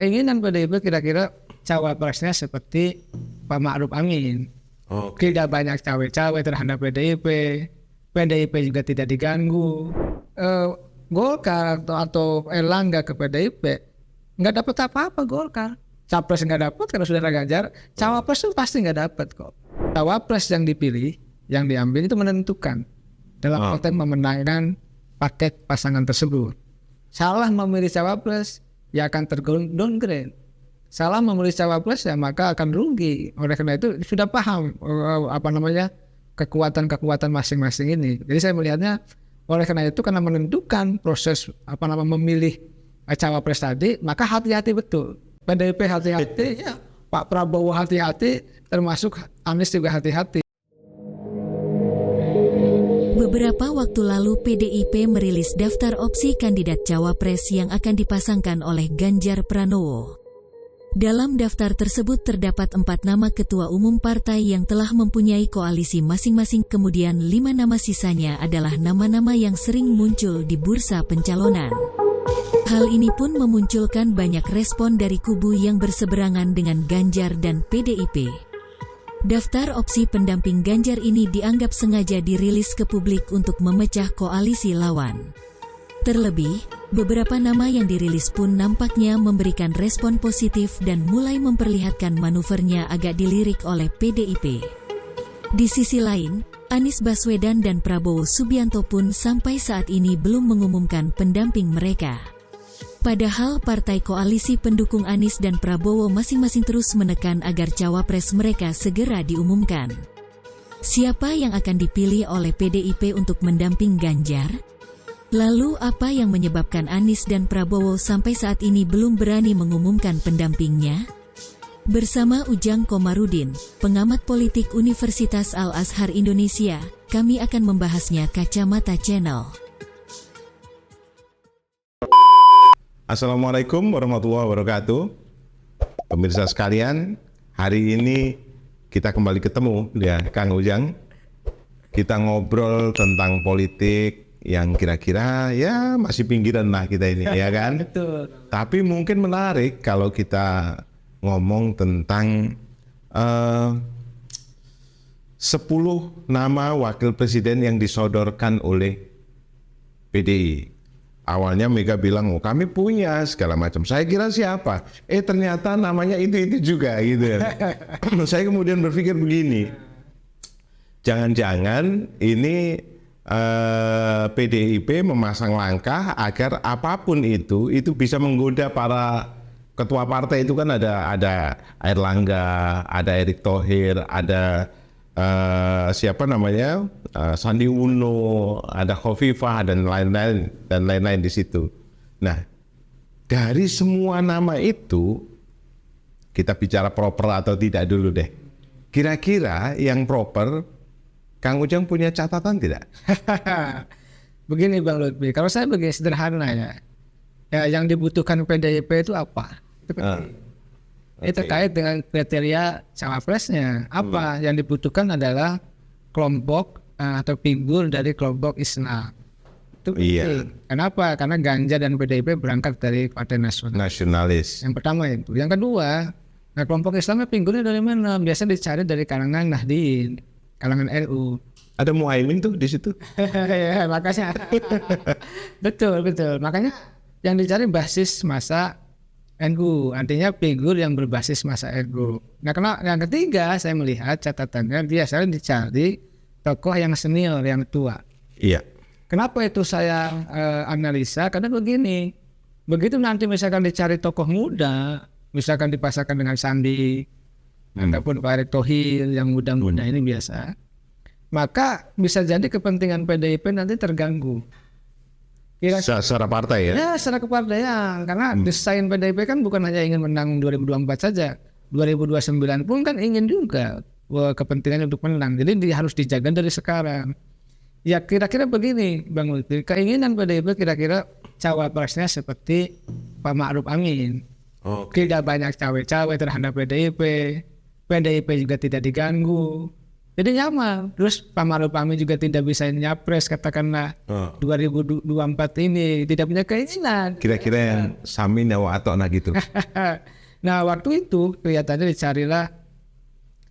keinginan PDIP kira-kira cawapresnya seperti Pak Ma'ruf Amin. Tidak banyak cawe-cawe terhadap PDIP. PDIP juga tidak diganggu. Golkar atau Erlangga ke PDIP nggak dapat apa-apa Golkar. Capres nggak dapat karena saudara Ganjar. Cawapres itu pasti nggak dapat kok. Cawapres yang dipilih, yang diambil itu menentukan dalam konteks memenangkan paket pasangan tersebut. Salah memilih cawapres, ya akan terdowngrade. Salah memilih cawapres ya maka akan rugi. Oleh karena itu sudah paham kekuatan-kekuatan masing-masing ini. Jadi saya melihatnya oleh karena itu karena menentukan proses memilih cawapres tadi, maka hati-hati betul. PDIP hati-hati, ya Pak Prabowo hati-hati, termasuk Anies juga hati-hati. Beberapa waktu lalu PDIP merilis daftar opsi kandidat cawapres yang akan dipasangkan oleh Ganjar Pranowo. Dalam daftar tersebut terdapat 4 nama ketua umum partai yang telah mempunyai koalisi masing-masing, kemudian 5 nama sisanya adalah nama-nama yang sering muncul di bursa pencalonan. Hal ini pun memunculkan banyak respon dari kubu yang berseberangan dengan Ganjar dan PDIP. Daftar opsi pendamping Ganjar ini dianggap sengaja dirilis ke publik untuk memecah koalisi lawan. Terlebih, beberapa nama yang dirilis pun nampaknya memberikan respon positif dan mulai memperlihatkan manuvernya agak dilirik oleh PDIP. Di sisi lain, Anies Baswedan dan Prabowo Subianto pun sampai saat ini belum mengumumkan pendamping mereka. Padahal partai koalisi pendukung Anies dan Prabowo masing-masing terus menekan agar cawapres mereka segera diumumkan. Siapa yang akan dipilih oleh PDIP untuk mendamping Ganjar? Lalu apa yang menyebabkan Anies dan Prabowo sampai saat ini belum berani mengumumkan pendampingnya? Bersama Ujang Komarudin, pengamat politik Universitas Al-Azhar Indonesia, kami akan membahasnya Kacamata Channel. Assalamualaikum warahmatullahi wabarakatuh. Pemirsa sekalian, hari ini kita kembali ketemu ya Kang Ujang. Kita ngobrol tentang politik yang kira-kira ya masih pinggiran lah kita ini ya kan. Betul. Tapi mungkin menarik kalau kita ngomong tentang 10 nama wakil presiden yang disodorkan oleh PDI. Awalnya Mega bilang, oh kami punya segala macam. Saya kira siapa? Ternyata namanya itu juga gitu. Saya kemudian berpikir begini, jangan-jangan ini PDIP memasang langkah agar apapun itu bisa menggoda para ketua partai. Itu kan ada Airlangga, ada Erick Thohir, ada Sandi Uno, ada Khofifah dan lain-lain di situ. Nah, dari semua nama itu kita bicara proper atau tidak dulu deh. Kira-kira yang proper, Kang Ujang punya catatan tidak? Begini Bang Lutfi, kalau saya begini sederhana ya yang dibutuhkan PDIP itu apa? Itu penting. Ini terkait dengan kriteria cawapresnya. Apa yang dibutuhkan adalah kelompok atau figur dari kelompok Islam. Itu penting. Kenapa? Karena Ganjar dan PDIP berangkat dari Partai Nasionalis. Yang pertama itu. Yang kedua, kelompok Islamnya figurnya dari mana? Biasanya dicari dari kalangan Nahdien, kalangan NU. Ada Muhaimin tuh di situ. Ya, makanya betul. Makanya yang dicari basis masa NU, artinya figur yang berbasis masa NU. Nah, karena yang ketiga saya melihat catatannya biasanya dicari tokoh yang senior, yang tua. Iya. Kenapa itu saya analisa? Karena begini, begitu nanti misalkan dicari tokoh muda, misalkan dipasangkan dengan Sandi ataupun Pak Erick Thohir yang muda-muda ini biasa, maka bisa jadi kepentingan PDIP nanti terganggu. Secara partai ya? Ya, secara kepartaian. Karena desain PDIP kan bukan hanya ingin menang 2024 saja. 2029 pun kan ingin juga kepentingan untuk menang. Jadi harus dijaga dari sekarang. Ya kira-kira begini Bang Lutfi. Keinginan PDIP kira-kira cawapresnya seperti Pak Ma'ruf Amin. Tidak banyak cawe-cawe terhadap PDIP. PDIP juga tidak diganggu. Jadi nyaman. Terus Pak Ma'ruf Amin juga tidak bisa nyapres katakanlah 2024 ini, tidak punya keinginan. Kira-kira yang Samin atau gitu. Nah waktu itu kelihatannya dicarilah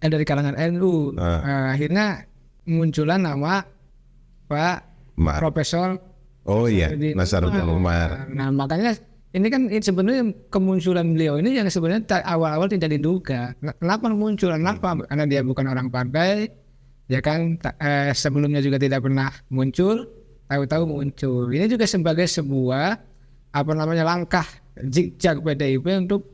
dari kalangan NU. Akhirnya munculan nama Pak Profesor Nasaruddin Umar. Nah makanya ini kan sebenarnya kemunculan beliau ini yang sebenarnya awal-awal tidak diduga. Kenapa muncul? Kenapa? Karena dia bukan orang partai, ya kan. Sebelumnya juga tidak pernah muncul, tahu-tahu muncul. Ini juga sebagai sebuah langkah zigzag PDIP untuk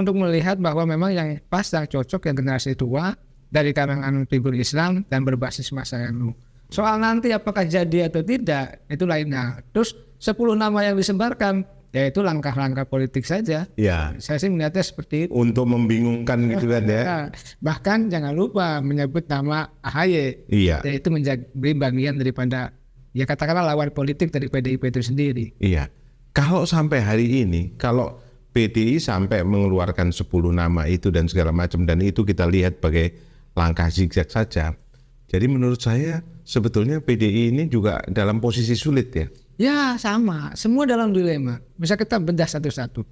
untuk melihat bahwa memang yang pas, yang cocok, yang generasi tua dari kalangan figur Islam dan berbasis masa NU. Soal nanti apakah jadi atau tidak itu lainnya. Terus 10 nama yang disebarkan, yaitu langkah-langkah politik saja. Ya. Saya sih melihatnya seperti itu. Untuk membingungkan gitu kan ya. Bahkan jangan lupa menyebut nama AHY. Iya. Yaitu menjadi bagian daripada, ya katakanlah lawan politik dari PDIP itu sendiri. Iya. Kalau sampai hari ini, kalau PDI sampai mengeluarkan 10 nama itu dan segala macam, dan itu kita lihat sebagai langkah zigzag saja. Jadi menurut saya sebetulnya PDI ini juga dalam posisi sulit ya. Ya sama, semua dalam dilema. Bisa kita bedah satu-satu.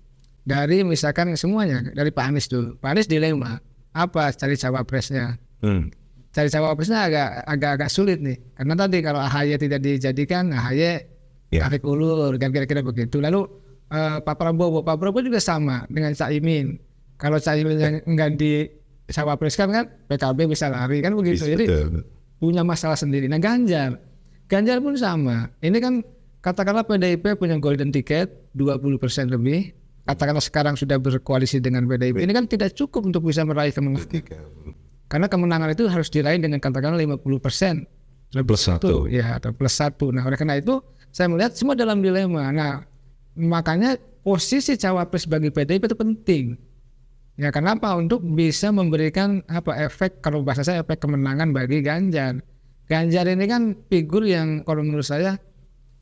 Dari misalkan semuanya, dari Pak Anies dulu. Pak Anies dilema, apa cari cawapresnya? Cari cawapresnya agak sulit nih. Karena tadi kalau AHY tidak dijadikan, AHY tarik ulur, kan kira-kira begitu. Lalu Pak Prabowo juga sama dengan Caimin. Kalau Caimin yang enggak di cawapreskan kan PKB bisa lari kan begitu. Jadi punya masalah sendiri. Nah Ganjar pun sama. Ini kan katakanlah PDIP punya golden ticket 20% lebih. Katakanlah sekarang sudah berkoalisi dengan PDIP. Ini kan tidak cukup untuk bisa meraih kemenangan. Karena kemenangan itu harus diraih dengan katakanlah 50%. Plus 1. Ya, atau plus 1. Nah oleh karena itu saya melihat semua dalam dilema. Nah makanya posisi cawapres bagi PDIP itu penting. Ya kenapa? Untuk bisa memberikan efek, kalau bahasa saya efek kemenangan bagi Ganjar. Ganjar ini kan figur yang kalau menurut saya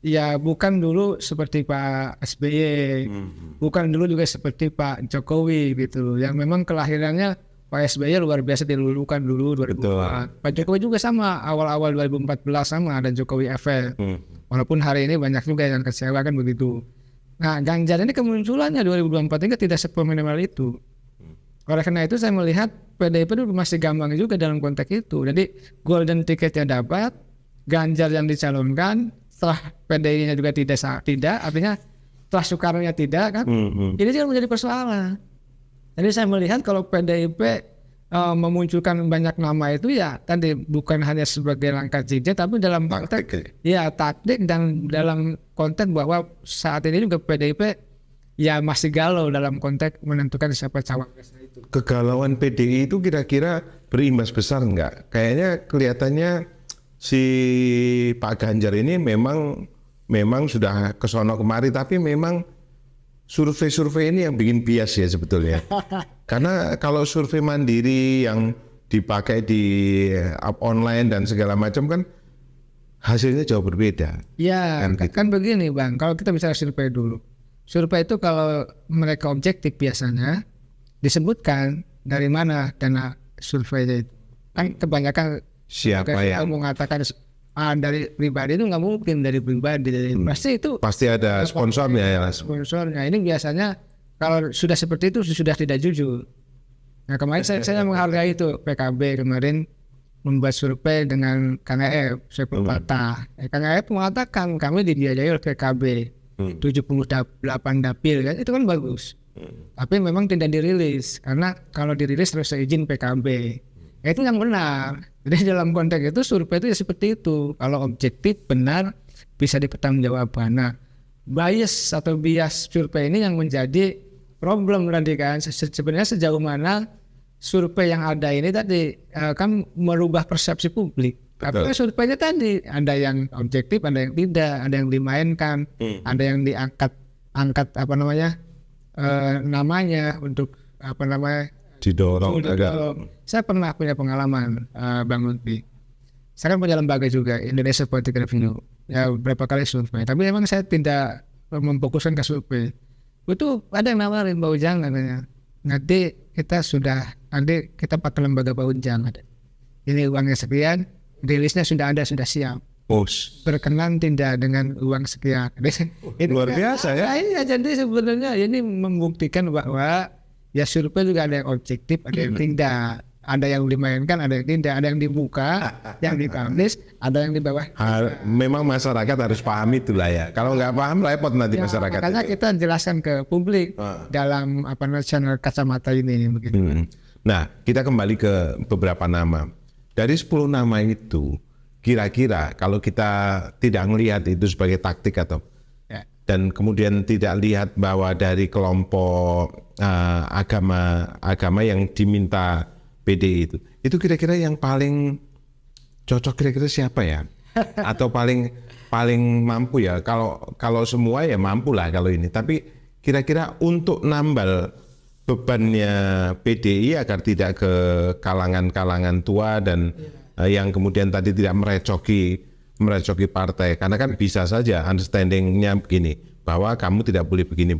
ya bukan dulu seperti Pak SBY, bukan dulu juga seperti Pak Jokowi gitu. Yang memang kelahirannya Pak SBY luar biasa dilulukan dulu 2004. Pak Jokowi juga sama, awal-awal 2014 sama ada Jokowi efek. Walaupun hari ini banyak juga yang kecewa kan begitu. Nah Ganjar ini kemunculannya 2024 ini tidak seminimal itu. Oleh karena itu saya melihat PDIP itu masih gampang juga dalam konteks itu. Jadi golden ticketnya dapat, Ganjar yang dicalonkan, setelah PDI-nya juga tidak, artinya setelah Soekarno-nya tidak kan, ini juga menjadi persoalan. Jadi saya melihat kalau PDIP memunculkan banyak nama itu ya tadi bukan hanya sebagai langkah zigzag, tapi dalam konteks taktik dan dalam konteks bahwa saat ini juga PDIP ya masih galau dalam konteks menentukan siapa cawapresnya itu. Kegalauan PDI itu kira-kira berimbas besar enggak? Kayaknya kelihatannya si Pak Ganjar ini memang sudah kesono kemari, tapi memang survei-survei ini yang bikin bias ya sebetulnya. Karena kalau survei mandiri yang dipakai di online dan segala macam kan hasilnya jauh berbeda. Ya kan begini Bang, kalau kita bicara survei dulu. Survei itu kalau mereka objektif biasanya disebutkan dari mana dana survei itu. Kan kebanyakan siapa yang mengatakan dari pribadi itu nggak mungkin dari pribadi. Pasti ada sponsornya ya. Sponsornya ini biasanya kalau sudah seperti itu sudah tidak jujur. Nah kemarin saya menghargai itu PKB kemarin membuat survei dengan KNF Saiful Fatah. KNF mengatakan kami dibiayai oleh PKB. 78 dapil kan itu kan bagus. Tapi memang tidak dirilis karena kalau dirilis harus izin PKB. Itu yang benar. Jadi dalam konteks itu survei itu ya seperti itu. Kalau objektif benar bisa dipertanggungjawabkan. Nah, bias survei ini yang menjadi problem tadi kan. Sebenarnya sejauh mana survei yang ada ini tadi kan merubah persepsi publik. Tapi surveinya tadi ada yang objektif, ada yang tidak, ada yang dimainkan, ada yang diangkat namanya untuk didorong. Saya pernah punya pengalaman Bang Lutfi. Saya kan punya lembaga juga Indonesia Politik Review. Ya berapa kali survei. Tapi memang saya tidak memfokuskan ke survei. Itu ada yang nawarin Baujang katanya. Nanti kita pakai lembaga Baujang ada. ini uangnya sekian, rilisnya sudah ada, sudah siap. Berkenan tidak dengan uang sekian. Itu luar biasa ya. Iya, jadi sebenarnya ini membuktikan bahwa ya survei juga ada yang objektif, ada yang tidak, ada yang dimainkan, ada yang tidak, ada yang dibuka, yang dipublish, ada yang di bawah. Memang masyarakat harus paham itulah ya. Kalau nggak paham repot nanti ya, masyarakat. Makanya itu. kita jelaskan ke publik dalam channel kacamata ini begitu. Nah, kita kembali ke beberapa nama. Dari 10 nama itu, kira-kira kalau kita tidak melihat itu sebagai taktik atau dan kemudian tidak lihat bahwa dari kelompok agama yang diminta PDI itu kira-kira yang paling cocok kira-kira siapa ya? Atau paling mampu ya? Kalau semua ya mampu lah kalau ini. Tapi kira-kira untuk nambal bebannya PDI agar tidak ke kalangan-kalangan tua dan yang kemudian tadi tidak merecoki partai, karena kan bisa saja understandingnya begini bahwa kamu tidak boleh begini.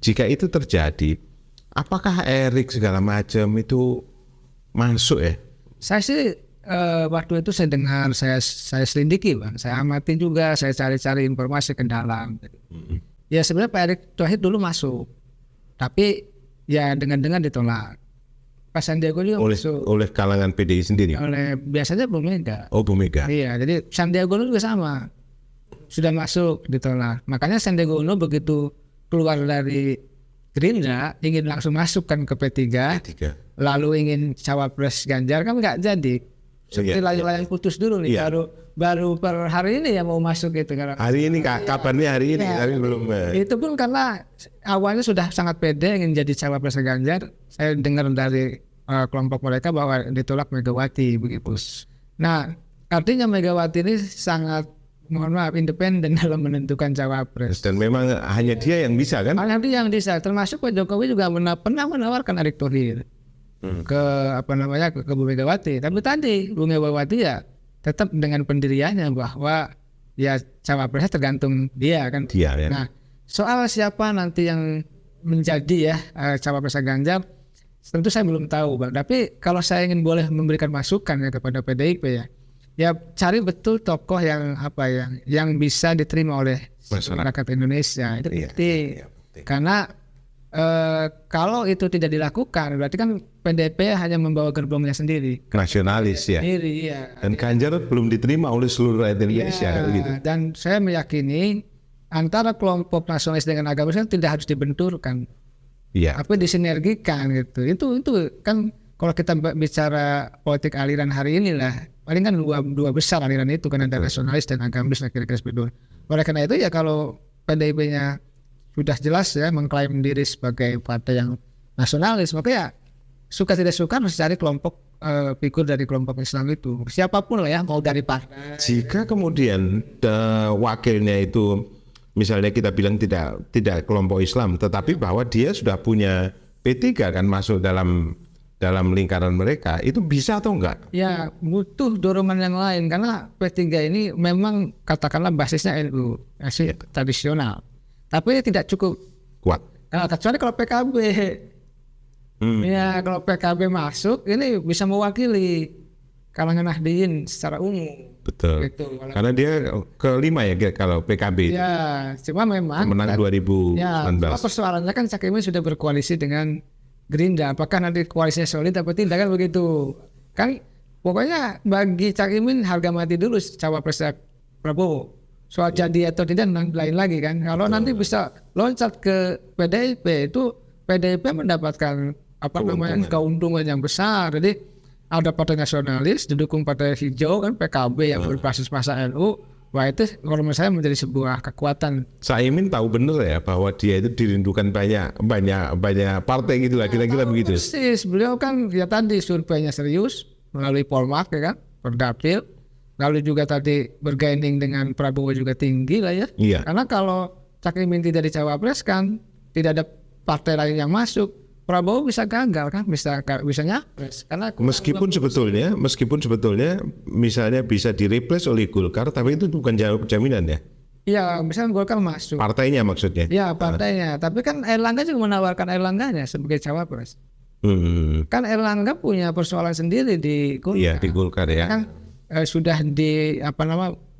Jika itu terjadi, apakah Erik segala macam itu masuk ya? Saya sih waktu itu saya dengar, saya selidiki Bang, saya amati juga, saya cari-cari informasi ke dalam. Ya sebenarnya Pak Erick Thohir dulu masuk, tapi ya dengan ditolak. Pak Sandiaga juga masuk oleh kalangan PDI sendiri. Biasanya Bu Mega. Oh, Bu Mega. Iya, jadi Sandiaga Uno juga sama. Sudah masuk ditolak. Makanya Sandiaga Uno begitu keluar dari Gerindra ingin langsung masukkan ke P3. Lalu ingin cawapres Ganjar kan nggak jadi. Seperti layang putus dulu nih, baru per hari ini ya mau masuk gitu kan. Hari ini kabarnya hari ini tapi belum. Itu pun karena awalnya sudah sangat pede ingin jadi cawapres Ganjar. Saya dengar dari kelompok mereka bahwa ditolak Megawati begitu. Nah, artinya Megawati ini sangat independen dalam menentukan cawapres. Dan memang hanya dia yang bisa kan? Hanya dia yang bisa. Termasuk Pak Jokowi juga pernah menawarkan Erick Thohir ke ke Bu Megawati. Tapi tadi Bu Megawati ya tetap dengan pendiriannya bahwa ya cawapresnya tergantung dia kan. Dia, ya. Nah, soal siapa nanti yang menjadi cawapres Ganjar, tentu saya belum tahu Bang. Tapi kalau saya ingin boleh memberikan masukan ya kepada PDIP ya cari betul tokoh yang bisa diterima oleh masyarakat Indonesia. Itu penting. Karena kalau itu tidak dilakukan berarti kan PDIP hanya membawa gerbongnya sendiri. Nasionalis ya. Sendiri, Dan Ganjar belum diterima oleh seluruh rakyat Indonesia gitu. Dan saya meyakini antara kelompok nasionalis dengan agamis kan tidak harus dibenturkan. Iya. Tapi disinergikan gitu. Itu kan kalau kita bicara politik aliran hari ini lah, paling kan dua besar aliran itu kan ada nasionalis dan agamis kira-kira seperti itu. Oleh karena itu ya kalau PDIP-nya sudah jelas ya mengklaim diri sebagai partai yang nasionalis, maka ya suka tidak suka harus cari kelompok figur dari kelompok Islam itu, siapapun lah ya, mau dari partai. Jika kemudian wakilnya itu misalnya kita bilang tidak kelompok Islam, tetapi bahwa dia sudah punya P3 kan masuk dalam lingkaran mereka, itu bisa atau enggak? Ya butuh dorongan yang lain karena P3 ini memang katakanlah basisnya NU, tradisional. Tapi tidak cukup kuat. Nah, kecuali kalau PKB, ya kalau PKB masuk, ini bisa mewakili kalangan Nahdliyin secara umum. Betul. Gitu. Karena dia kelima ya kalau PKB. Ya, cuma memang menang 2019. Ya, persoalannya kan Cak Imin sudah berkoalisi dengan Gerindra. Apakah nanti koalisinya solid atau tidak kan begitu? Kan pokoknya bagi Cak Imin harga mati dulu cawapres Prabowo. Soal jadi atau tidak lain lagi kan. Kalau nanti bisa loncat ke PDIP itu PDIP mendapatkan keuntungan yang besar. Jadi ada partai nasionalis didukung partai hijau kan PKB yang berbasis masa NU. Wah itu kalau menurut saya menjadi sebuah kekuatan. Caimin tahu benar ya bahwa dia itu dirindukan banyak partai gitu lah kira-kira begitu. Persis, beliau kan ya tadi surveinya serius melalui Polmark ya kan, Perdapil. Lalu juga tadi bergaining dengan Prabowo juga tinggi lah ya. Iya. Karena kalau Cak Imin tidak dicawapreskan, tidak ada partai lain yang masuk, Prabowo bisa gagal kan, bisa nyapres. Karena meskipun sebetulnya misalnya bisa direplace oleh Golkar, tapi itu bukan jaminan ya. Iya, misalnya Golkar masuk. Partainya maksudnya. Iya, partainya. Tapi kan Erlangga juga menawarkan Erlangganya sebagai cawapres. Kan Erlangga punya persoalan sendiri di Golkar. Iya, di Golkar ya. Kan sudah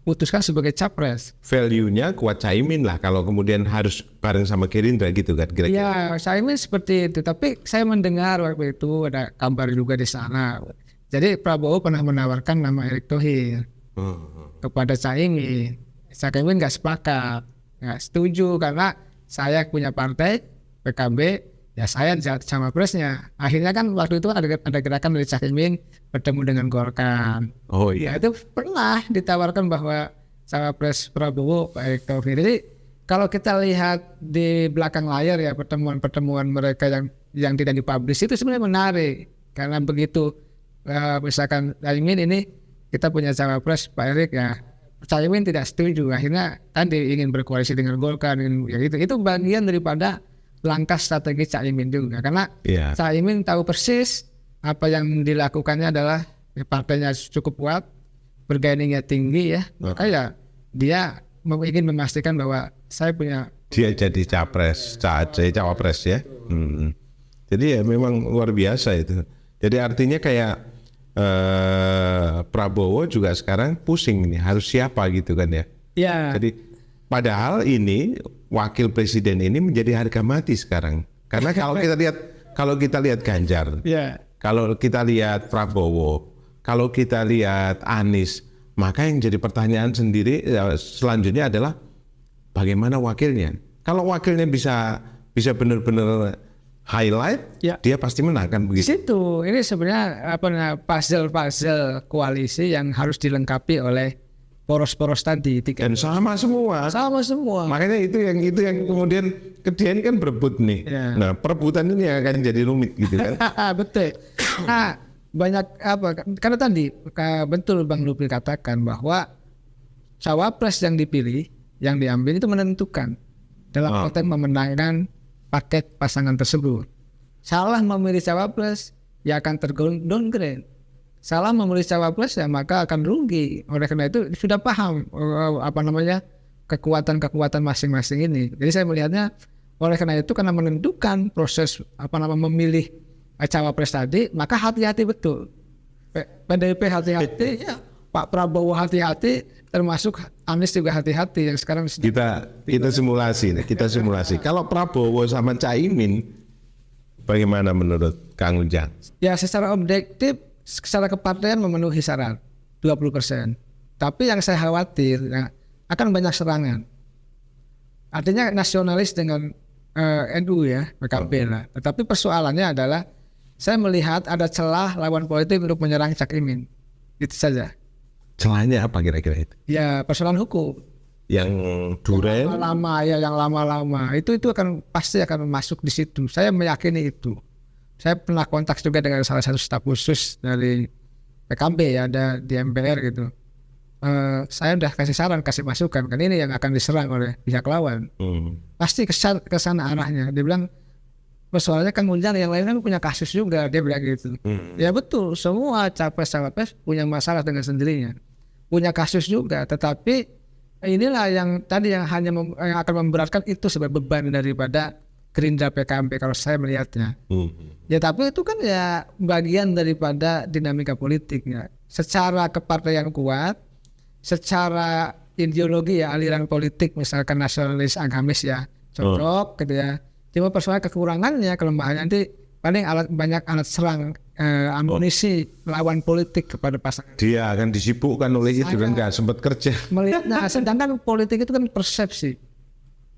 putuskan sebagai capres. Value-nya kuat Caimin lah kalau kemudian harus bareng sama Gerindra gitu kan kira-kira. Ya, Caimin seperti itu. Tapi saya mendengar waktu itu ada kabar juga di sana. Jadi Prabowo pernah menawarkan nama Erick Thohir kepada Caimin. Caimin nggak sepakat, nggak setuju karena saya punya partai PKB, ya saya cawapresnya. Akhirnya kan waktu itu ada gerakan dari Caimin bertemu dengan Golkar. Oh iya. Ya, itu pernah ditawarkan bahwa cawapres Prabowo Pak Erick Thohir. Jadi kalau kita lihat di belakang layar ya pertemuan mereka yang tidak dipublish itu sebenarnya menarik karena begitu misalkan Caimin ini kita punya cawapres Pak Erick ya. Caimin tidak setuju, akhirnya tadi ingin berkoalisi dengan Golkar, ya itu bagian daripada langkah strategi Caimin juga, karena Caimin tahu persis apa yang dilakukannya adalah partainya cukup kuat, bergainingnya tinggi ya, maka ya dia ingin memastikan bahwa dia jadi cawapres ya. Jadi ya memang luar biasa itu. Jadi artinya kayak Prabowo juga sekarang pusing nih harus siapa gitu kan ya. Ya. Jadi padahal ini wakil presiden ini menjadi harga mati sekarang. Karena kalau kita lihat Ganjar, kalau kita lihat Prabowo, kalau kita lihat Anies, maka yang jadi pertanyaan sendiri selanjutnya adalah bagaimana wakilnya. Kalau wakilnya bisa benar-benar highlight, dia pasti menang kan begitu. Di situ ini sebenarnya puzzle koalisi yang harus dilengkapi oleh poros-poros tadi. Dan sama semua. Makanya itu yang kemudian kemudian kan berebut nih. Ya. Nah perebutan ini akan jadi rumit gitu kan. Betul. Nah banyak karena tadi betul Bang Lupri katakan bahwa cawapres yang dipilih, yang diambil itu menentukan dalam konteks memenangkan paket pasangan tersebut. Salah memilih cawapres ya akan terdowngrade. Salah memilih cawapres ya maka akan rugi. Oleh karena itu sudah paham kekuatan masing-masing ini. Jadi saya melihatnya oleh karena itu karena menentukan proses memilih cawapres tadi, maka hati-hati betul. PDIP hati-hati ya. Pak Prabowo hati-hati, termasuk Anies juga hati-hati yang sekarang kita simulasi. Kalau Prabowo sama Caimin bagaimana menurut Kang Ujang? Ya secara objektif, secara kepartaian memenuhi syarat 20%. Tapi yang saya khawatir akan banyak serangan. Artinya nasionalis dengan NU ya, PKB lah. Tetapi persoalannya adalah saya melihat ada celah lawan politik untuk menyerang Caimin. Itu saja. Celahnya apa kira-kira itu? Ya persoalan hukum. Yang duren? Yang lama-lama itu pasti akan masuk di situ. Saya meyakini itu. Saya pernah kontak juga dengan salah satu staf khusus dari PKB ya, ada di MPR gitu. Saya udah kasih saran, kasih masukan kan ini yang akan diserang oleh pihak lawan. Pasti kesana arahnya. Dia bilang persoalannya kan Ujang yang lain kan punya kasus juga, dia bilang gitu. Ya betul, semua capres-cawapres punya masalah dengan sendirinya, punya kasus juga. Tetapi inilah yang tadi yang akan memberatkan itu sebagai beban daripada Gerindra PKB kalau saya melihatnya. Ya tapi itu kan ya bagian daripada dinamika politiknya. Secara kepartaian kuat, secara ideologi ya aliran politik misalkan nasionalis agamis ya cocok gitu ya. Cuma persoalan kekurangannya, kelemahannya nanti paling banyak alat serang amunisi lawan politik kepada pasangan. Dia akan disibukkan oleh itu dan nggak sempat kerja. Melihatnya, sedangkan politik itu kan persepsi.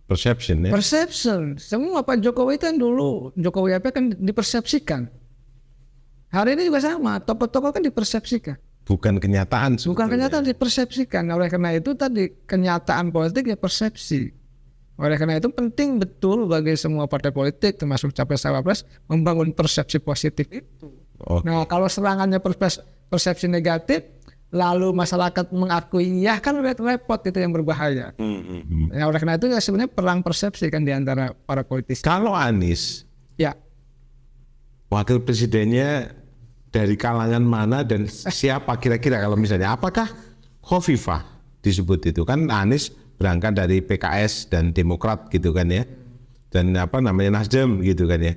Perception ya. Perception. Semua Pak Jokowi kan dulu Jokowi apa kan dipersepsikan. Hari ini juga sama, tokoh-tokoh kan dipersepsikan. Bukan kenyataan. Bukan kenyataan, dipersepsikan. Oleh karena itu tadi kenyataan politik ya persepsi. Oleh karena itu penting betul bagi semua partai politik termasuk capres-cawapres membangun persepsi positif itu. Nah kalau serangannya persepsi negatif lalu masyarakat mengakui ya kan repot itu yang berbahaya. Ya, oleh karena itu ya sebenarnya perang persepsi kan di antara para politisi. Kalau Anies ya wakil presidennya dari kalangan mana dan siapa kira-kira kalau misalnya apakah Khofifah disebut itu kan Anies berangkat dari PKS dan Demokrat gitu kan ya, dan Nasdem gitu kan ya.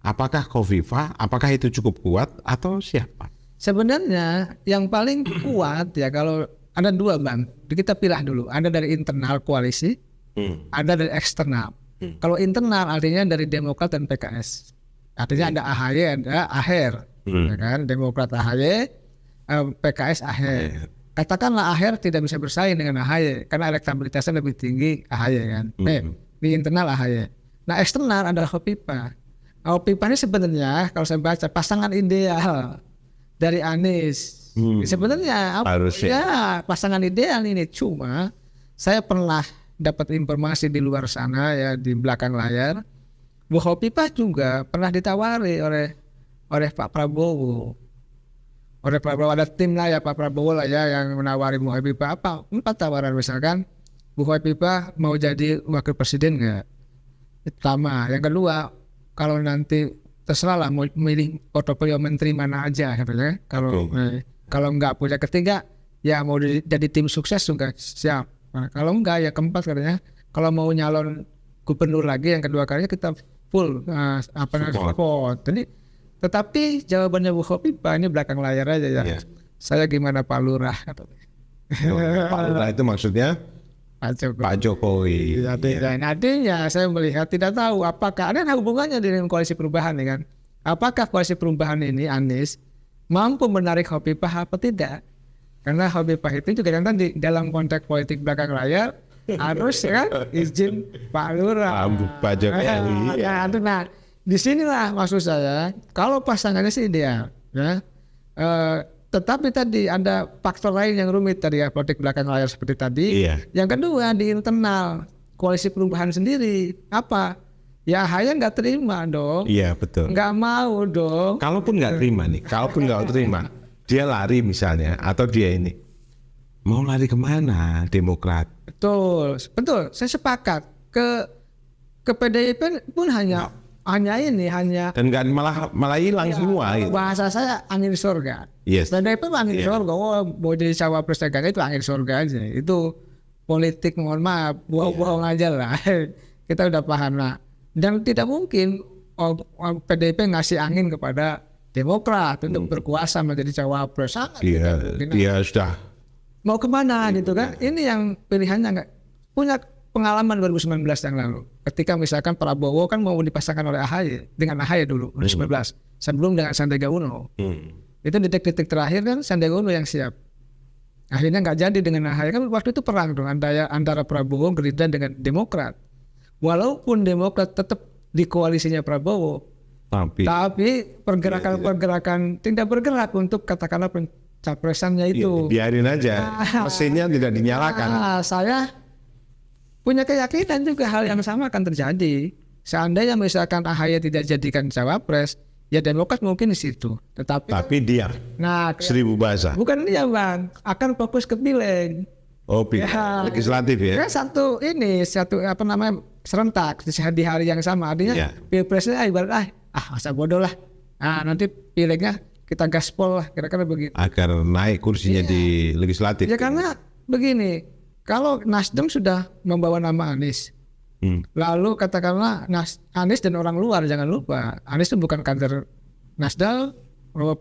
Apakah Khofifah? Apakah itu cukup kuat atau siapa? Sebenarnya yang paling kuat ya kalau ada dua Bang, kita pilih dulu. Ada dari internal koalisi, ada dari eksternal. Kalau internal artinya dari Demokrat dan PKS. Artinya ada AHY, ada AHER, ya kan? Demokrat AHY, PKS AHER. Katakanlah AHER tidak bisa bersaing dengan AHY karena elektabilitasnya lebih tinggi AHY kan. Di internal AHY. Nah eksternal adalah Khofifah. Khofifah ini sebenarnya kalau saya baca pasangan ideal dari Anies. Sebenarnya ya pasangan ideal ini, cuma saya pernah dapat informasi di luar sana ya, di belakang layar, Bu Khofifah juga pernah ditawari oleh Pak Prabowo. Oleh Pak Prabowo, ada tim lah ya Pak Prabowo lah ya yang menawari Bu Khofifah. 4 tawaran, misalkan Bu Khofifah mau jadi wakil presiden nggak? Pertama. Yang kedua, kalau nanti terserah lah mau milih portofolio menteri mana aja katanya. Kalau nggak punya, ketiga ya mau jadi tim sukses juga siap. Nah, kalau enggak ya keempat katanya, kalau mau nyalon gubernur lagi yang kedua kalinya kita full support. Jadi tetapi jawabannya Bu Khofifah ini belakang layar aja ya. Saya gimana Pak Lurah katanya. Pak Lurah itu maksudnya Pak Jokowi. Artinya saya melihat tidak tahu apakah ada hubungannya dengan koalisi perubahan ya kan. Apakah koalisi perubahan ini Anies mampu menarik Khofifah apa tidak? Karena Khofifah itu juga yang tadi dalam konteks politik belakang layar harus ya kan izin Pak Lurah. Pak Jokowi. Nah, disinilah maksud saya kalau pasangannya sih ideal ya. Tetapi tadi ada faktor lain yang rumit tadi ya, politik belakang layar seperti tadi. Yang kedua di internal koalisi perubahan sendiri apa? Ya AHY nggak terima dong. Iya betul. Nggak mau dong. Kalaupun nggak terima, dia lari misalnya, atau dia ini mau lari kemana? Demokrat. Betul. Saya sepakat ke PDIP pun hanya dan nggak malah hilang semua. Bahasa saya angin surga. Yes. PDIP angin surga. Mau jadi cawapres itu angin surga aja. Itu politik, mohon maaf, bohong aja lah. Kita udah paham lah. Dan tidak mungkin PDIP ngasih angin kepada Demokrat untuk berkuasa menjadi cawapres. Dia sudah mau kemana gitu kan? Ini yang pilihannya nggak punya pengalaman 2019 yang lalu. Ketika misalkan Prabowo kan mau dipasangkan oleh AHY dengan AHY dulu 2019 sebelum dengan Sandiaga Uno. Itu detik-detik terakhir kan Sandiaga Uno yang siap. Akhirnya nggak jadi dengan AHY, kan waktu itu perang dong antara Prabowo Gerindra dengan Demokrat. Walaupun Demokrat tetap di koalisinya Prabowo, tapi pergerakan tidak bergerak untuk katakanlah pencapresannya itu. Biarin aja, mesinnya tidak dinyalakan. Saya punya keyakinan juga hal yang sama akan terjadi. Seandainya misalkan AHY tidak jadikan cawapres, ya Demokrat mungkin di situ. Tapi dia, seribu bahasa. Bukan dia Bang, akan fokus ke pileg. Legislatif ya. Satu serentak di hari yang sama. Artinya pilpresnya ibarat masa bodoh lah. Nanti pilegnya kita gaspol lah, kira-kira begitu. Agar naik kursinya di legislatif. Ya karena begini, kalau Nasdem sudah membawa nama Anies, lalu katakanlah Anies dan orang luar, jangan lupa Anies itu bukan kader Nasdem,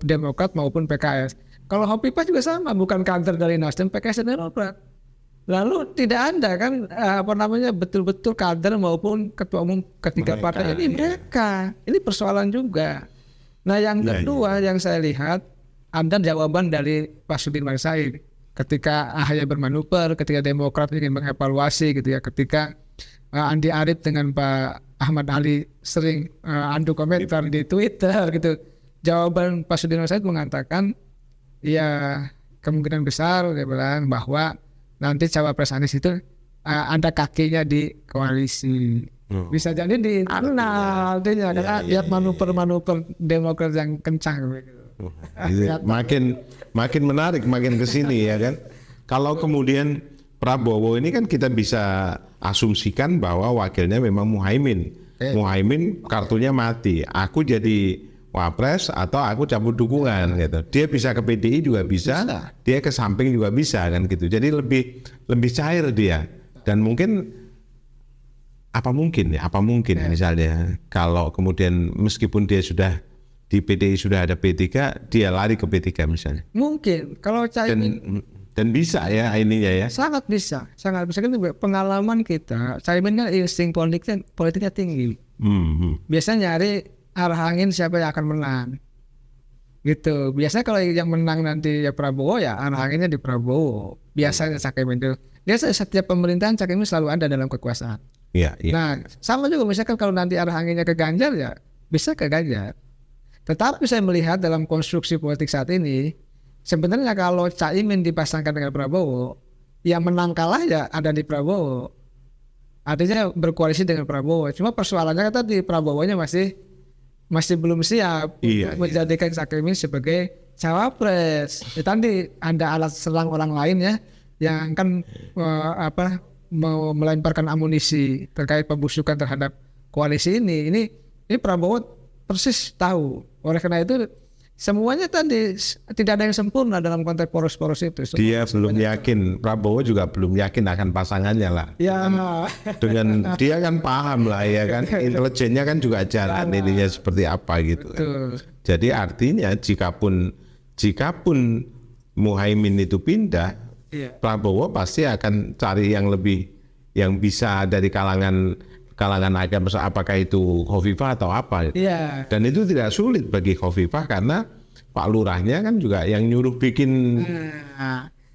Demokrat maupun PKS. Kalau Khofifah juga sama, bukan kader dari Nasdem, PKS dan Demokrat. Lalu tidak ada kan betul-betul kader maupun ketua umum ketiga partai ini mereka. Ini persoalan juga. Nah yang kedua yang saya lihat ada jawaban dari Pak Sudirman Said ketika AHY bermanuver, ketika Demokrat ingin mengevaluasi gitu ya, ketika Andi Arief dengan Pak Ahmad Ali sering adu komentar di Twitter gitu. Jawaban Pak Sudirman Said mengatakan ya kemungkinan besar dia bilang bahwa nanti cawapres Anies itu ada kakinya di koalisi. Bisa jadi di internal artinya karena lihat manuver Demokrat yang kencang gitu. Makin menarik makin kesini ya kan. Kalau kemudian Prabowo ini kan kita bisa asumsikan bahwa wakilnya memang Muhaimin. Muhaimin kartunya mati. Aku jadi wapres atau aku cabut dukungan gitu. Dia bisa ke PDI juga bisa. Dia ke samping juga bisa kan gitu. Jadi lebih cair dia. Dan mungkin Apa mungkin misalnya kalau kemudian meskipun dia sudah di PDI sudah ada P3, dia lari ke P3 misalnya. Mungkin kalau Caimin dan bisa ya ininya ya. sangat bisa kan pengalaman kita. Caimin kan insting politiknya tinggi. Biasanya nyari arah angin siapa yang akan menang. Gitu. Biasanya kalau yang menang nanti ya Prabowo, ya arah anginnya di Prabowo. Biasanya Caimin itu. Biasanya setiap pemerintahan Caimin selalu ada dalam kekuasaan. Iya. Nah, sama juga misalkan kalau nanti arah anginnya ke Ganjar, ya bisa ke Ganjar. Tetapi saya melihat dalam konstruksi politik saat ini, sebenarnya kalau Caimin dipasangkan dengan Prabowo, yang menang kalah ya ada di Prabowo. Artinya berkoalisi dengan Prabowo. Cuma persoalannya kan tadi Prabowo-nya masih belum siap menjadikan Caimin sebagai cawapres. Ya, tadi ada alat serang orang lain ya yang kan mau melemparkan amunisi terkait pembusukan terhadap koalisi ini. Ini Prabowo persis tahu. Oleh karena itu semuanya tadi tidak ada yang sempurna dalam konteks poros-poros itu. Dia belum yakin, Prabowo juga belum yakin akan pasangannya lah. Ya, dengan dia kan paham lah ya kan, intelijennya kan juga jalan ininya seperti apa gitu kan. Jadi artinya jikapun Muhaimin itu pindah, Prabowo pasti akan cari yang bisa dari kalangan agama, apakah itu Khofifah atau apa. Dan itu tidak sulit bagi Khofifah karena Pak Lurahnya kan juga yang nyuruh bikin.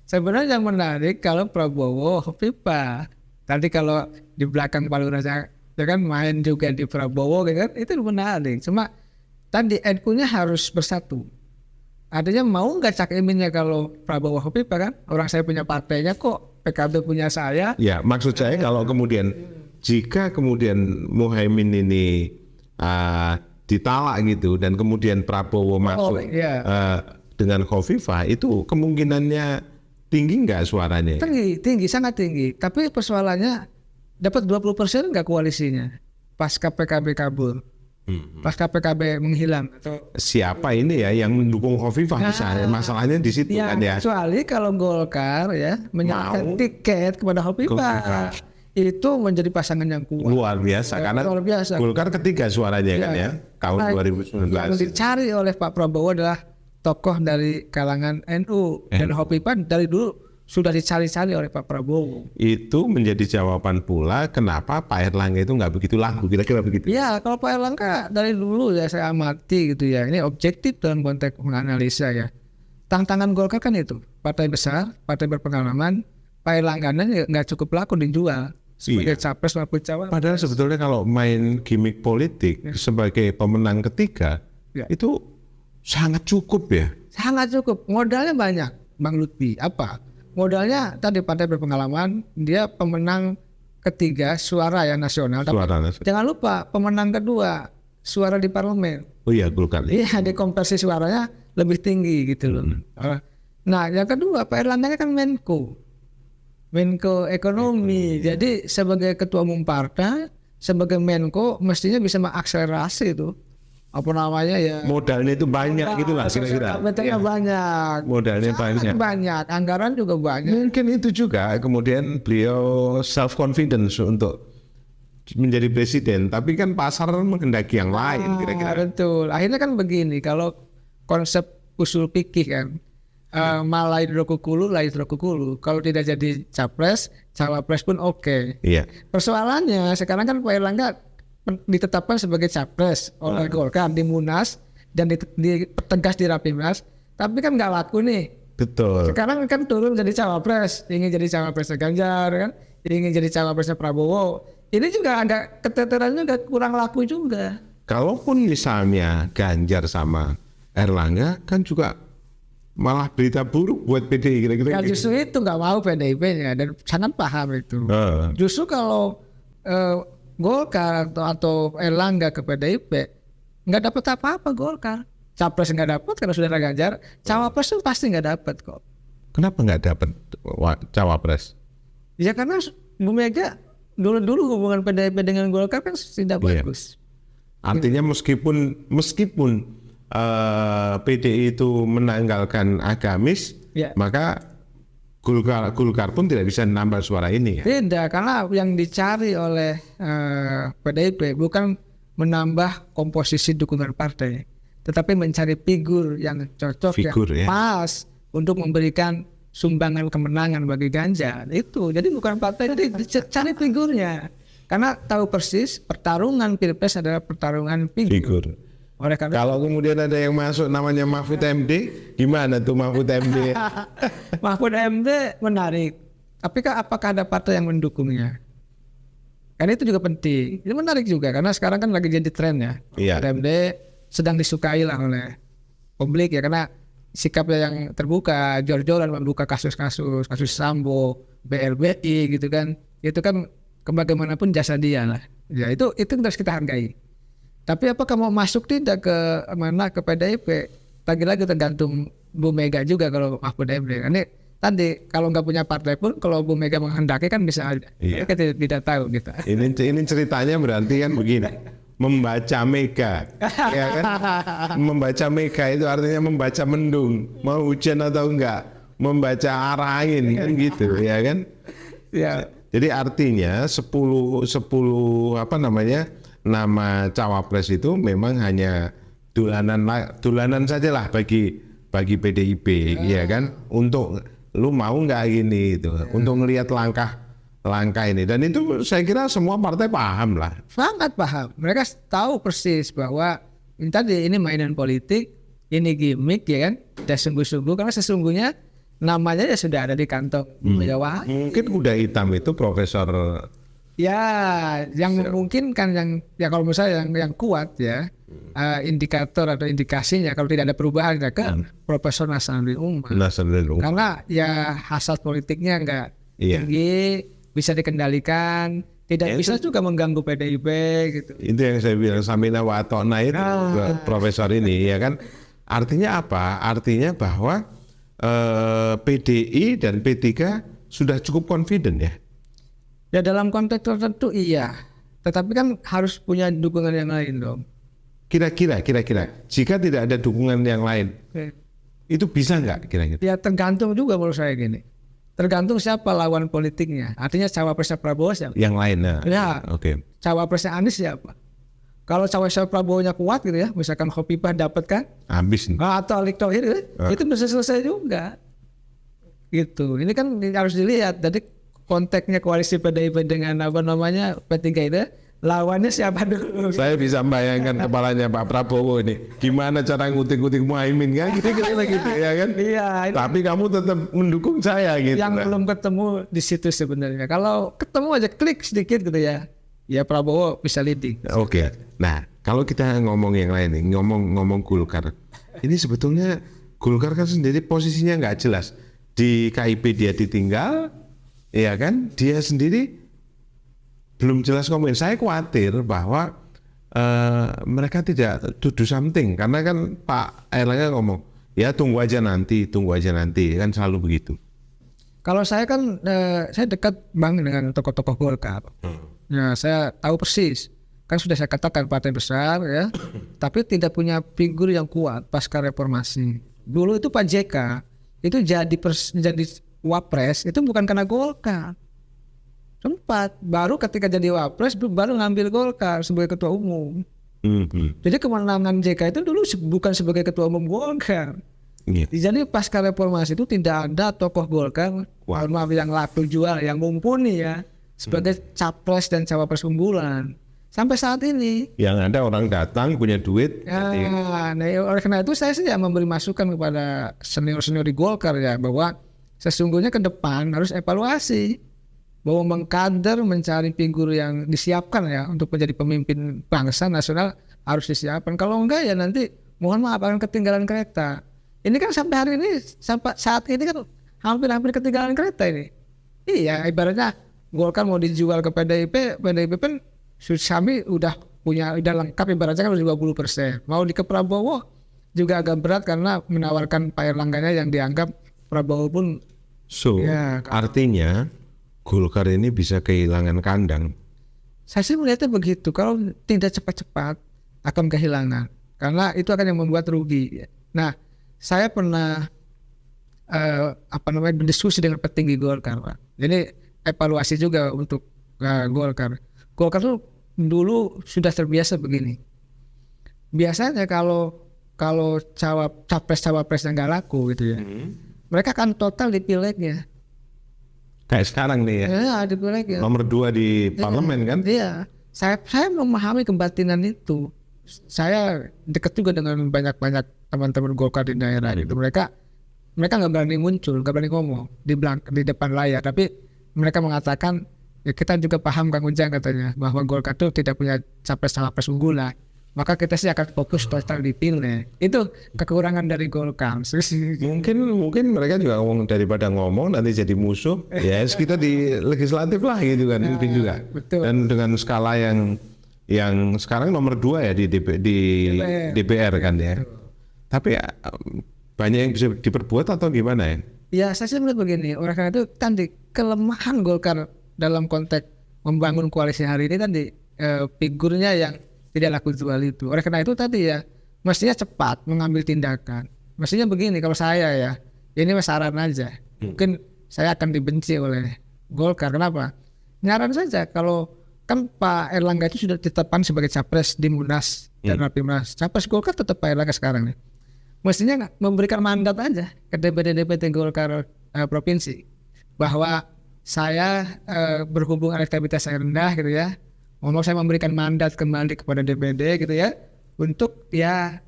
Sebenarnya yang menarik kalau Prabowo Khofifah. Tadi kalau di belakang Pak Lurahnya ya kan main juga di Prabowo kan, itu menarik. Cuma tadi NU-nya harus bersatu. Artinya mau nggak Caiminnya kalau Prabowo Khofifah kan? Orang saya punya partainya kok, PKB punya saya. Ya, maksud saya kalau kemudian jika kemudian Muhaimin ini ditalak gitu dan kemudian Prabowo masuk dengan Khofifah, itu kemungkinannya tinggi nggak suaranya? Tinggi, sangat tinggi. Tapi persoalannya dapat 20% nggak koalisinya pasca PKB kabur, pasca PKB menghilang. Atau siapa ini ya yang mendukung Khofifah misalnya? Masalahnya di situ kan ya. Kecuali kalau Golkar ya menyerahkan tiket kepada Khofifah. Itu menjadi pasangan yang kuat. Luar biasa, karena Golkar ketiga suaranya kan ya, tahun 2019. Yang dicari oleh Pak Prabowo adalah tokoh dari kalangan NU. Dan Khofifah dari dulu sudah dicari-cari oleh Pak Prabowo. Itu menjadi jawaban pula kenapa Pak Erlangga itu nggak begitu laku, kira-kira begitu. Ya, kalau Pak Erlangga dari dulu ya saya amati gitu ya, ini objektif dalam konteks menganalisa ya. Tantangan Golkar kan itu, partai besar, partai berpengalaman, Pak Erlangga nggak cukup laku dijual sebagai capres maupun cawapres. Padahal sebetulnya kalau main gimmick politik sebagai pemenang ketiga itu sangat cukup ya. Sangat cukup. Modalnya banyak, Bang Lutfi. Apa? Modalnya tadi partai berpengalaman, dia pemenang ketiga suara ya nasional. Jangan lupa pemenang kedua suara di parlemen. Oh iya, Golkar. Iya, dekonversi suaranya lebih tinggi gitu loh. Nah, yang kedua Pak Erlangga kan Menko Ekonomi. Jadi sebagai ketua umum partai, sebagai Menko mestinya bisa mengakselerasi itu. Apa namanya ya? Modalnya itu banyak gitu lah kira-kira. Modalnya banyak. Modalnya banyak. Anggaran juga banyak. Mungkin itu juga kemudian beliau self confidence untuk menjadi presiden. Tapi kan pasar menghendaki yang lain kira-kira. Betul. Akhirnya kan begini, kalau konsep usul fikih kan. Malai drokukulu, lai drokukulu. Kalau tidak jadi capres, cawapres pun oke. Iya. Persoalannya sekarang kan Pak Erlangga ditetapkan sebagai capres oleh Golkar di Munas dan dipertegas di Rapimnas, tapi kan nggak laku nih. Betul. Sekarang kan turun jadi cawapres, ingin jadi cawapresnya Ganjar kan, ingin jadi cawapresnya Prabowo. Ini juga agak keteterannya agak kurang laku juga. Kalaupun misalnya Ganjar sama Erlangga kan juga malah berita buruk buat PDI kira-kira. Ya justru itu nggak mau PDIP-nya dan sangat paham itu. Justru kalau Golkar atau Erlangga ke PDIP nggak dapat apa-apa Golkar. Capres nggak dapat karena sudah ada Ganjar. Cawapres itu pasti nggak dapat kok. Kenapa nggak dapat cawapres? Ya karena Bu Mega dulu hubungan PDIP dengan Golkar kan tidak bagus. Artinya meskipun PDI itu menanggalkan agamis, maka Golkar pun tidak bisa nambah suara ini ya. Tidak, karena yang dicari oleh PDIP bukan menambah komposisi dukungan partai, tetapi mencari figur yang cocok, yang pas untuk memberikan sumbangan kemenangan bagi Ganjar. Itu, jadi bukan partai, jadi cari figurnya. Karena tahu persis pertarungan Pilpres adalah pertarungan figur. Oleh karena kalau kemudian ada yang masuk namanya Mahfud MD, gimana tuh Mahfud MD? Mahfud MD menarik, tapi apakah ada partai yang mendukungnya? Karena itu juga penting. Itu menarik juga karena sekarang kan lagi jadi tren ya. Mahfud MD sedang disukai lah oleh publik ya, karena sikapnya yang terbuka, jor-joran membuka kasus Sambo, BLBI gitu kan. Itu kan bagaimanapun jasa dia lah. Ya itu harus kita hargai. Tapi apakah mau masuk tidak ke PDIP? Lagi-lagi tergantung Bu Mega juga kalau Mahfud MD. Ini tadi kalau nggak punya partai pun kalau Bu Mega menghendaki kan bisa aja. Kita tidak tahu gitu. Ini ceritanya berarti kan begini. Membaca Mega, ya kan? Membaca Mega itu artinya membaca mendung, mau hujan atau enggak, membaca arah angin kan gitu, ya kan? Ya. Jadi artinya 10 nama cawapres itu memang hanya dulanan sajalah bagi PDIP, ya kan? Untuk lu mau nggak gini itu, untuk ngelihat langkah ini, dan itu saya kira semua partai paham lah. Sangat paham. Mereka tahu persis bahwa ini mainan politik, ini gimmick ya kan? Dan sungguh-sungguh karena sesungguhnya namanya ya sudah ada di kantong Megawati. Mungkin kuda hitam itu Profesor. Ya, yang memungkinkan ya kalau misalnya yang kuat ya, indikator atau indikasinya kalau tidak ada perubahan ya kan Profesor Nasaruddin Umar. Karena ya hasrat politiknya enggak tinggi, bisa dikendalikan, tidak bisa juga mengganggu PDIP gitu. Itu yang saya bilang Samina wa Atona itu Profesor ini ya kan. Artinya apa? Artinya bahwa PDI dan P3 sudah cukup confident ya. Ya dalam konteks tertentu iya, tetapi kan harus punya dukungan yang lain dong. Kira-kira jika tidak ada dukungan yang lain, itu bisa nggak kira-kira? Ya tergantung juga menurut saya gini. Tergantung siapa lawan politiknya. Artinya cawapresnya Prabowo siapa? Yang lain, cawapresnya Anies siapa? Kalau cawapresnya Prabowo-nya kuat gitu ya, misalkan Khofifah dapat kan? Habis nih. Atau Erick Thohir gitu, itu bisa selesai juga. Gitu. Ini kan harus dilihat. Jadi konteksnya koalisi PDIP dengan P3 itu lawannya siapa dulu? Saya bisa membayangkan kepalanya Pak Prabowo ini gimana cara ngutik-ngutik Muhaimin kan gitu ya kan? Iya. Tapi kamu tetap mendukung saya gitu. Yang belum ketemu di situ sebenarnya. Kalau ketemu aja klik sedikit gitu ya Prabowo bisa leading. Oke. Nah kalau kita ngomong yang lain nih, ngomong Golkar, ini sebetulnya Golkar kan sendiri posisinya nggak jelas. Di KIP dia ditinggal, ya kan? Dia sendiri belum jelas komen. Saya khawatir bahwa mereka tidak to do something karena kan Pak Erlangga ngomong ya tunggu aja nanti kan selalu begitu. Kalau saya kan saya dekat dengan tokoh-tokoh Golkar. Ya saya tahu persis. Kan sudah saya katakan partai besar ya, tapi tidak punya figur yang kuat pasca reformasi. Dulu itu Pak JK itu jadi Wapres itu bukan karena Golkar. Sempat baru ketika jadi Wapres baru ngambil Golkar sebagai ketua umum. Jadi kemenangan JK itu dulu bukan sebagai ketua umum Golkar. Jadi pasca reformasi itu tidak ada tokoh Golkar yang laku jual yang mumpuni ya sebagai capres dan cawapres unggulan sampai saat ini. Yang ada orang datang punya duit. Oleh karena itu saya sih memberi masukan kepada senior-senior di Golkar ya bahwa sesungguhnya ke depan harus evaluasi bahwa mengkader mencari figur yang disiapkan ya untuk menjadi pemimpin bangsa nasional harus disiapkan. Kalau enggak ya nanti mohon maaf akan ketinggalan kereta. Ini kan sampai hari ini sampai saat ini kan hampir ketinggalan kereta ini. Iya ibaratnya Golkar mau dijual ke PDIP kan kami udah lengkap ibaratnya kan 50%. Mau di ke Prabowo juga agak berat karena menawarkan Pak Erlangganya yang dianggap Prabowo pun. Artinya Golkar ini bisa kehilangan kandang. Saya sih melihatnya begitu. Kalau tidak cepat-cepat akan kehilangan karena itu akan yang membuat rugi. Nah, saya pernah berdiskusi dengan petinggi Golkar, Pak. Jadi evaluasi juga untuk Golkar. Golkar tuh dulu sudah terbiasa begini. Biasanya kalau capres cawapresnya nggak laku gitu ya, mereka akan total di pilegnya. Kayak sekarang nih ya. Ya di pilegnya. Nomor 2 di parlemen kan? Iya. Saya memahami kebatinan itu. Saya dekat juga dengan banyak teman-teman Golkar di daerah itu. Mereka nggak berani muncul, nggak berani ngomong di depan layar, tapi mereka mengatakan, ya kita juga paham Kang Ujang katanya bahwa Golkar itu tidak punya capres-cawapres unggulan, maka kita sih akan fokus total di pileg. Itu kekurangan dari Golkar. Mungkin mereka juga ngomong, daripada ngomong nanti jadi musuh, ya kita di legislatif lah gitu kan, mungkin juga. Betul. Dan dengan skala yang sekarang nomor 2 ya di DPR kan ya. Tapi banyak yang bisa diperbuat atau gimana ya? Ya saya sih melihat begini, oleh karena itu tadi kelemahan Golkar dalam konteks membangun koalisi hari ini tadi figurnya yang tidak laku jual itu. Oleh karena itu tadi ya mestinya cepat mengambil tindakan. Mestinya begini kalau saya ya, ini saran aja. Mungkin saya akan dibenci oleh Golkar. Kenapa? Nyaran saja kalau kan Pak Erlangga itu sudah ditetapkan sebagai capres di Munas dan Rapimnas. Capres Golkar tetap Pak Erlangga sekarang nih. Mestinya memberikan mandat aja ke DPD Golkar provinsi bahwa saya berhubung elektabilitas saya rendah gitu ya, mau saya memberikan mandat kembali kepada DPD gitu ya, untuk ya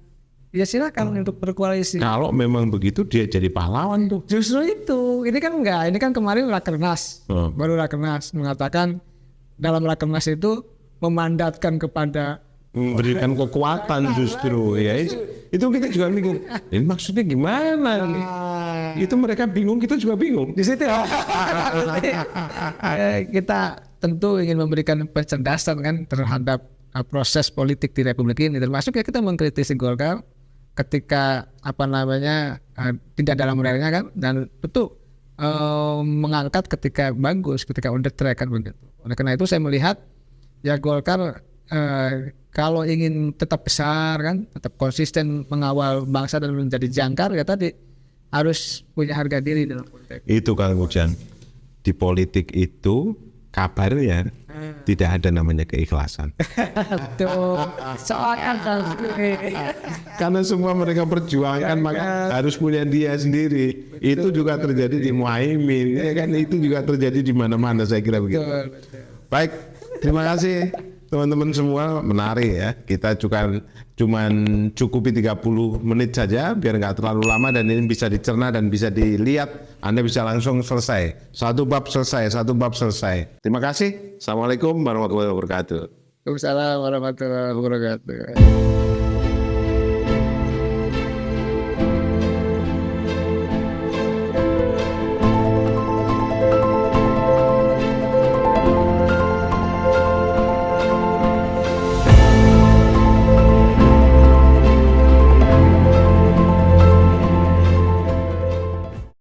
silakan untuk berkoalisi. Kalau memang begitu dia jadi pahlawan tuh. Justru itu, ini kan enggak, ini kan kemarin Rakernas, baru Rakernas mengatakan dalam Rakernas itu memandatkan kepada memberikan kekuatan justru ya. Itu kita juga bingung. Ini maksudnya gimana? Itu mereka bingung, kita juga bingung. Di situ kita tentu ingin memberikan pencerdasan kan terhadap proses politik di Republik ini, termasuk ya kita mengkritisi Golkar ketika tidak dalam realnya kan, dan tentu mengangkat ketika bagus, ketika on the track kan begitu. Oleh karena itu saya melihat ya Golkar kalau ingin tetap besar kan, tetap konsisten mengawal bangsa dan menjadi jangkar ya tadi harus punya harga diri dalam konteks. Itu Kang Ujang, di politik itu kabarnya tidak ada namanya keikhlasan. Betul. Soalnya karena semua mereka perjuangkan maka harus punya dia sendiri. Itu juga terjadi di Muhaimin, ya kan, itu juga terjadi di mana-mana saya kira begitu. Baik, terima kasih teman-teman semua, menarik ya. Kita cuman cukupi 30 menit saja biar nggak terlalu lama dan ini bisa dicerna dan bisa dilihat. Anda bisa langsung selesai. Satu bab selesai. Terima kasih. Assalamualaikum warahmatullahi wabarakatuh. Waalaikumsalam warahmatullahi wabarakatuh.